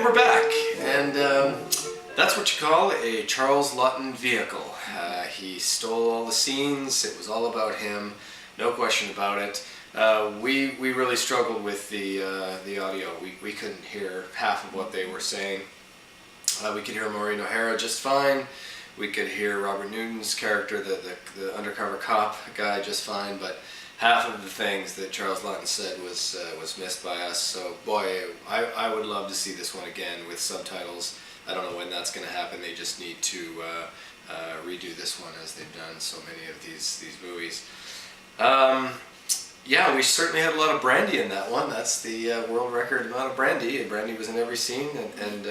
And we're back, and that's what you call a Charles Laughton vehicle. He stole all the scenes. It was all about him, no question about it. We really struggled with the audio. We couldn't hear half of what they were saying. We could hear Maureen O'Hara just fine. We could hear Robert Newton's character, the undercover cop guy, just fine. But half of the things that Charles Laughton said was missed by us. So boy, I would love to see this one again with subtitles. I don't know when that's going to happen. They just need to redo this one, as they've done so many of these movies. Yeah, we certainly had a lot of brandy in that one. That's the world record amount of brandy. Brandy was in every scene. And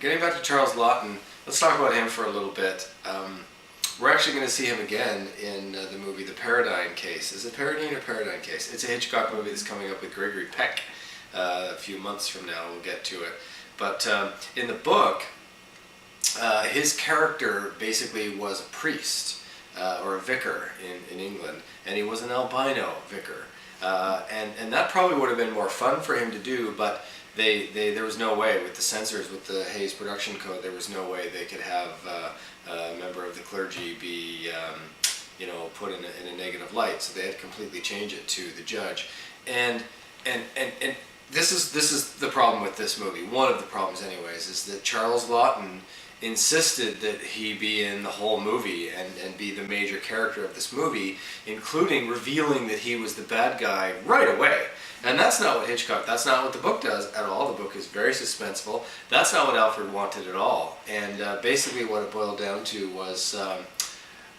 getting back to Charles Laughton, let's talk about him for a little bit. We're actually going to see him again in the movie The Paradigm Case. Is it Paradigm or Paradigm Case? It's a Hitchcock movie that's coming up with Gregory Peck a few months from now. We'll get to it. But in the book, his character basically was a priest or a vicar in England, and he was an albino vicar. And that probably would have been more fun for him to do, but there was no way, with the censors, with the Hayes production code, there was no way they could have a member of the clergy be put in a negative light. So they had to completely change it to the judge. And this is the problem with this movie. One of the problems, anyways, is that Charles Laughton insisted that he be in the whole movie and be the major character of this movie, including revealing that he was the bad guy right away. And that's not what that's not what the book does at all. The book is very suspenseful. That's not what Alfred wanted at all. And basically what it boiled down to was,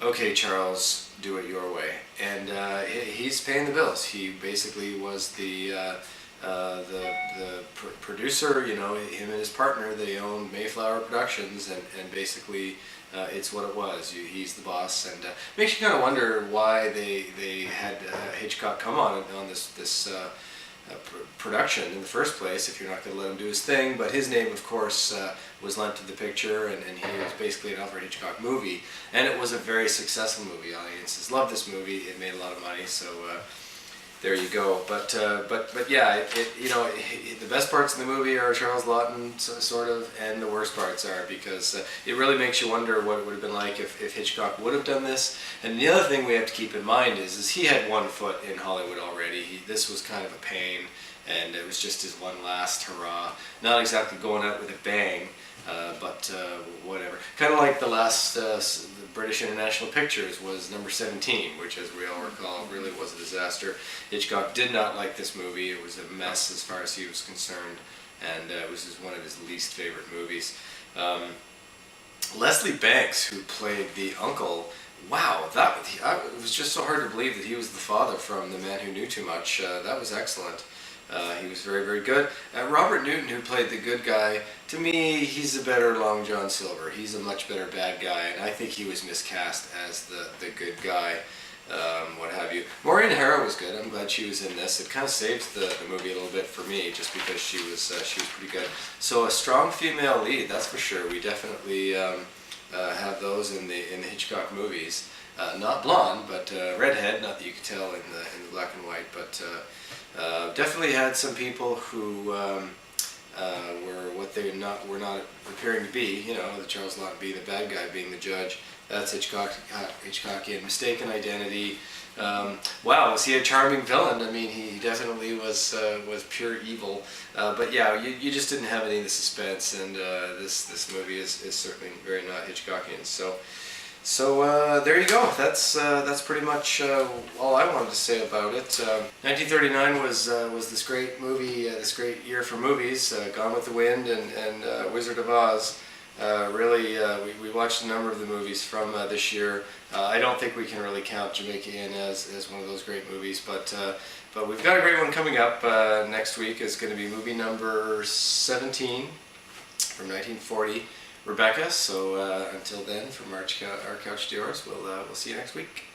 okay, Charles, do it your way. And he's paying the bills. He basically was the producer, him and his partner, they owned Mayflower Productions, and basically it's what it was. He's the boss, and makes you kind of wonder why they had Hitchcock come on this production in the first place, if you're not going to let him do his thing. But his name, of course, was lent to the picture, and he was basically an Alfred Hitchcock movie, and it was a very successful movie. Audiences loved this movie. It made a lot of money, so there you go. But yeah, the best parts of the movie are Charles Laughton, sort of, and the worst parts are, because it really makes you wonder what it would have been like if Hitchcock would have done this. And the other thing we have to keep in mind is he had one foot in Hollywood already. This was kind of a pain, and it was just his one last hurrah. Not exactly going out with a bang, but whatever. Kind of like the last British International Pictures was number 17, which, as we all recall, really was a disaster. Hitchcock did not like this movie. It was a mess as far as he was concerned, and it was one of his least favorite movies. Leslie Banks, who played the uncle, wow, it was just so hard to believe that he was the father from The Man Who Knew Too Much. That was excellent. He was very, very good. Robert Newton, who played the good guy, to me, he's a better Long John Silver. He's a much better bad guy, and I think he was miscast as the good guy, what have you. Maureen O'Hara was good. I'm glad she was in this. It kind of saves the movie a little bit for me, just because she was pretty good. So a strong female lead, that's for sure. We definitely have those in the Hitchcock movies. Not blonde, but redhead. Not that you could tell in the black and white, but definitely had some people who were what they were not appearing to be. The Charles Laughton being the bad guy, being the judge. That's Hitchcockian mistaken identity. Wow, was he a charming villain? I mean, he definitely was pure evil. But yeah, you just didn't have any of the suspense, and this movie is certainly very not Hitchcockian. So there you go. That's pretty much all I wanted to say about it. 1939 was this great movie, this great year for movies. Gone with the Wind and Wizard of Oz. Really, we watched a number of the movies from this year. I don't think we can really count Jamaica in as one of those great movies, but we've got a great one coming up next week. It's going to be movie number 17 from 1940. Rebecca. So until then, from our couch to yours, we'll see you next week.